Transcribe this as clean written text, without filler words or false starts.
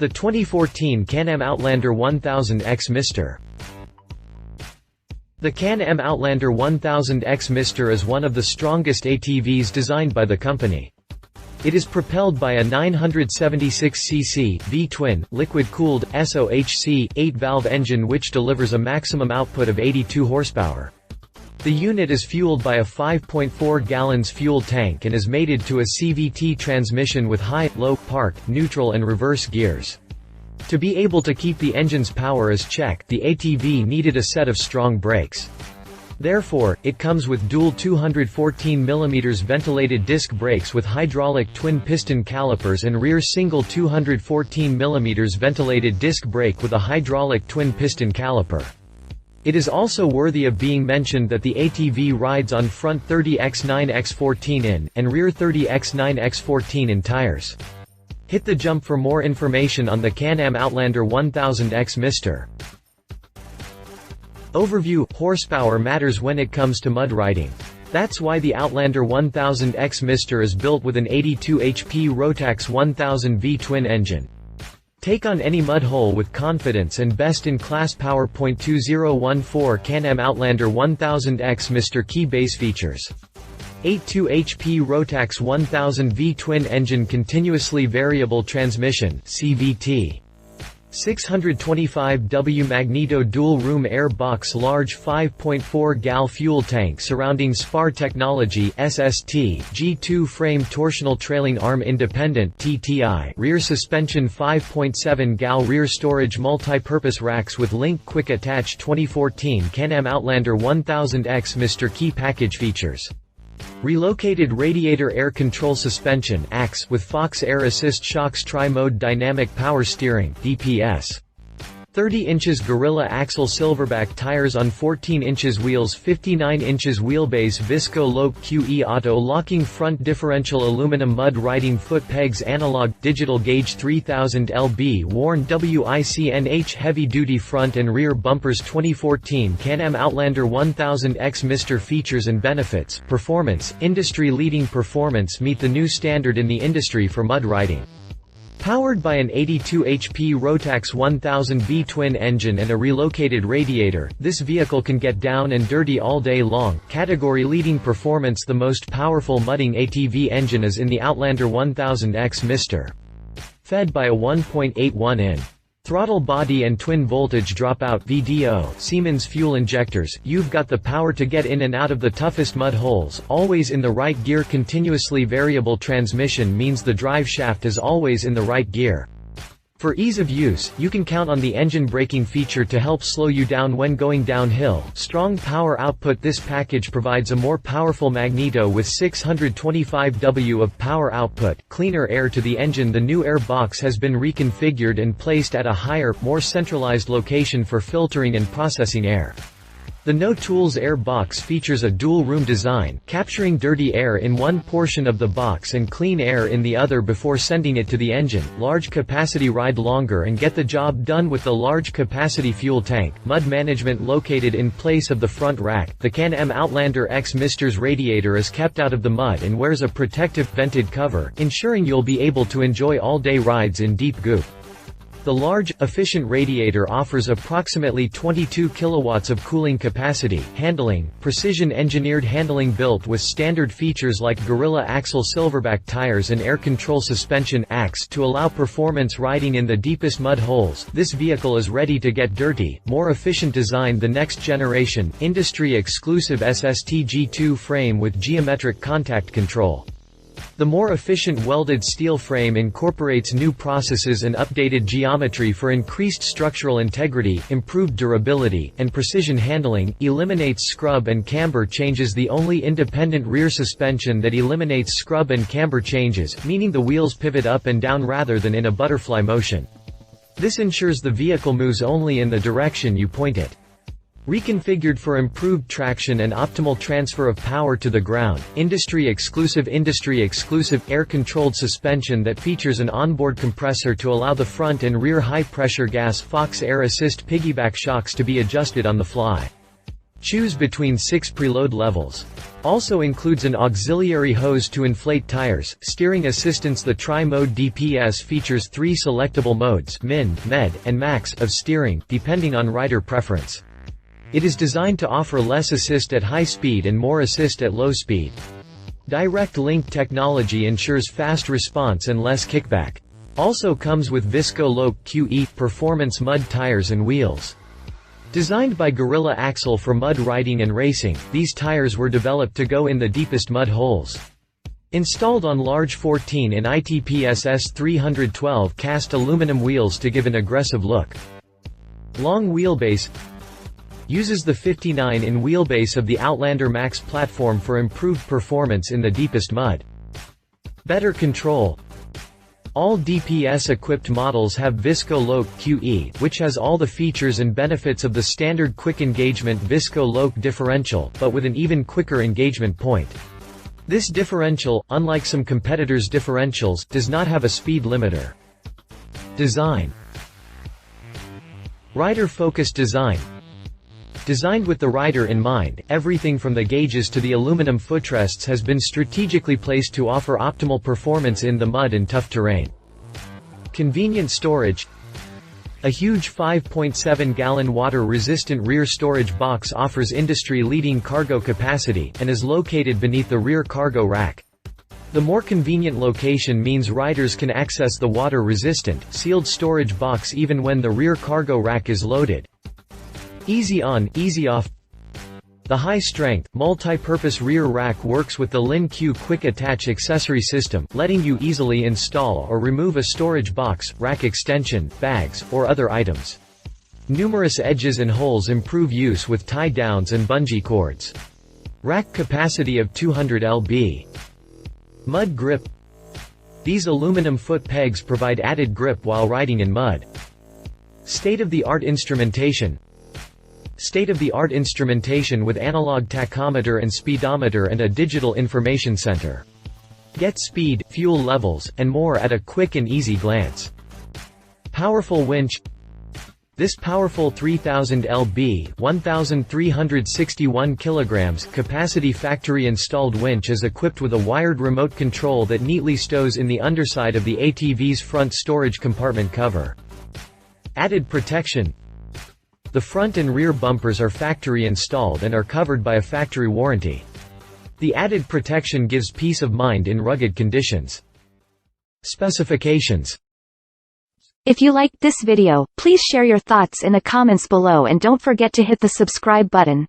The 2014 Can-Am Outlander 1000X Mr. The Can-Am Outlander 1000X Mr. is one of the strongest ATVs designed by the company. It is propelled by a 976cc V-twin, liquid-cooled, SOHC, 8-valve engine which delivers a maximum output of 82 horsepower. The unit is fueled by a 5.4 gallons fuel tank and is mated to a CVT transmission with high, low, park, neutral and reverse gears. To be able to keep the engine's power as check, the ATV needed a set of strong brakes. Therefore, it comes with dual 214 mm ventilated disc brakes with hydraulic twin-piston calipers and rear single 214 mm ventilated disc brake with a hydraulic twin-piston caliper. It is also worthy of being mentioned that the ATV rides on front 30x9x14 in, and rear 30x9x14 in tires. Hit the jump for more information on the Can-Am Outlander 1000X Mr. Overview: horsepower matters when it comes to mud riding. That's why the Outlander 1000X Mr. is built with an 82 HP Rotax 1000 V-twin engine. Take on any mud hole with confidence and best-in-class power. 2014 Can-Am Outlander 1000X Mr. Key base features: 82 HP Rotax 1000 V-twin engine, continuously variable transmission (CVT), 625W magneto dual-room air box, large 5.4 gal fuel tank, surrounding spar technology (SST), G2 frame, torsional trailing arm independent (TTI), rear suspension, 5.7 gal rear storage multi-purpose racks with link quick attach. 2014 Can-Am Outlander 1000X Mr. Key package features: relocated radiator air control suspension (ACS) with Fox Air Assist shocks, tri-mode dynamic power steering (DPS), 30 inches Gorilla axle silverback tires on 14 inches wheels, 59 inches wheelbase, Visco Loc QE auto locking front differential, aluminum mud riding foot pegs, analog digital gauge, 3000 lb worn WICNH heavy duty front and rear bumpers. 2014 Can-Am Outlander 1000X Mr. features and benefits: performance: industry leading performance, meet the new standard in the industry for mud riding. Powered by an 82 HP Rotax 1000 V-twin engine and a relocated radiator, this vehicle can get down and dirty all day long. Category-leading performance: the most powerful mudding ATV engine is in the Outlander 1000X Mr. Fed by a 1.81-in throttle body and twin voltage dropout (VDO) Siemens fuel injectors. You've got the power to get in and out of the toughest mud holes, always in the right gear. Continuously variable transmission means the drive shaft is always in the right gear. For ease of use, you can count on the engine braking feature to help slow you down when going downhill. Strong power output: this package provides a more powerful magneto with 625 W of power output, cleaner air to the engine. The new air box has been reconfigured and placed at a higher, more centralized location for filtering and processing air. The No Tools air box features a dual-room design, capturing dirty air in one portion of the box and clean air in the other before sending it to the engine. Large capacity: ride longer and get the job done with the large capacity fuel tank. Mud management: located in place of the front rack, the Can-Am Outlander X Mr.'s radiator is kept out of the mud and wears a protective, vented cover, ensuring you'll be able to enjoy all-day rides in deep goop. The large, efficient radiator offers approximately 22 kilowatts of cooling capacity. Handling: precision-engineered handling built with standard features like Gorilla axle silverback tires and air control suspension (ACS) to allow performance riding in the deepest mud holes. This vehicle is ready to get dirty. More efficient design: the next generation, industry-exclusive SST G2 frame with geometric contact control. The more efficient welded steel frame incorporates new processes and updated geometry for increased structural integrity, improved durability, and precision handling. Eliminates scrub and camber changes: the only independent rear suspension that eliminates scrub and camber changes, meaning the wheels pivot up and down rather than in a butterfly motion. This ensures the vehicle moves only in the direction you point it. Reconfigured for improved traction and optimal transfer of power to the ground. Industry-exclusive air-controlled suspension that features an onboard compressor to allow the front and rear high-pressure gas Fox Air Assist piggyback shocks to be adjusted on the fly. Choose between 6 preload levels. Also includes an auxiliary hose to inflate tires. Steering assistance. The tri-mode DPS features 3 selectable modes, Min, Med, and Max, of steering, depending on rider preference. It is designed to offer less assist at high speed and more assist at low speed. Direct link technology ensures fast response and less kickback. Also comes with Visco-Loc QE performance mud tires and wheels. Designed by Gorilla Axle for mud riding and racing, these tires were developed to go in the deepest mud holes. Installed on large 14 in ITPSS 312 cast aluminum wheels to give an aggressive look. Long wheelbase. Uses the 59 in wheelbase of the Outlander Max platform for improved performance in the deepest mud. Better control. All DPS-equipped models have Visco-Loc QE, which has all the features and benefits of the standard quick engagement Visco-Loc differential, but with an even quicker engagement point. This differential, unlike some competitors' differentials, does not have a speed limiter. Design. Rider-focused design. Designed with the rider in mind, everything from the gauges to the aluminum footrests has been strategically placed to offer optimal performance in the mud and tough terrain. Convenient storage. A huge 5.7-gallon water-resistant rear storage box offers industry-leading cargo capacity, and is located beneath the rear cargo rack. The more convenient location means riders can access the water-resistant, sealed storage box even when the rear cargo rack is loaded. Easy on, easy off. The high-strength, multi-purpose rear rack works with the Lin-Q Quick Attach accessory system, letting you easily install or remove a storage box, rack extension, bags, or other items. Numerous edges and holes improve use with tie-downs and bungee cords. Rack capacity of 200 lb. Mud grip. These aluminum foot pegs provide added grip while riding in mud. State-of-the-art instrumentation. State-of-the-art instrumentation with analog tachometer and speedometer and a digital information center. Get speed, fuel levels, and more at a quick and easy glance. Powerful winch. This powerful 3000 lb, 1361 kg capacity factory installed winch is equipped with a wired remote control that neatly stows in the underside of the ATV's front storage compartment cover. Added protection. The front and rear bumpers are factory installed and are covered by a factory warranty. The added protection gives peace of mind in rugged conditions. Specifications. If you liked this video, please share your thoughts in the comments below and don't forget to hit the subscribe button.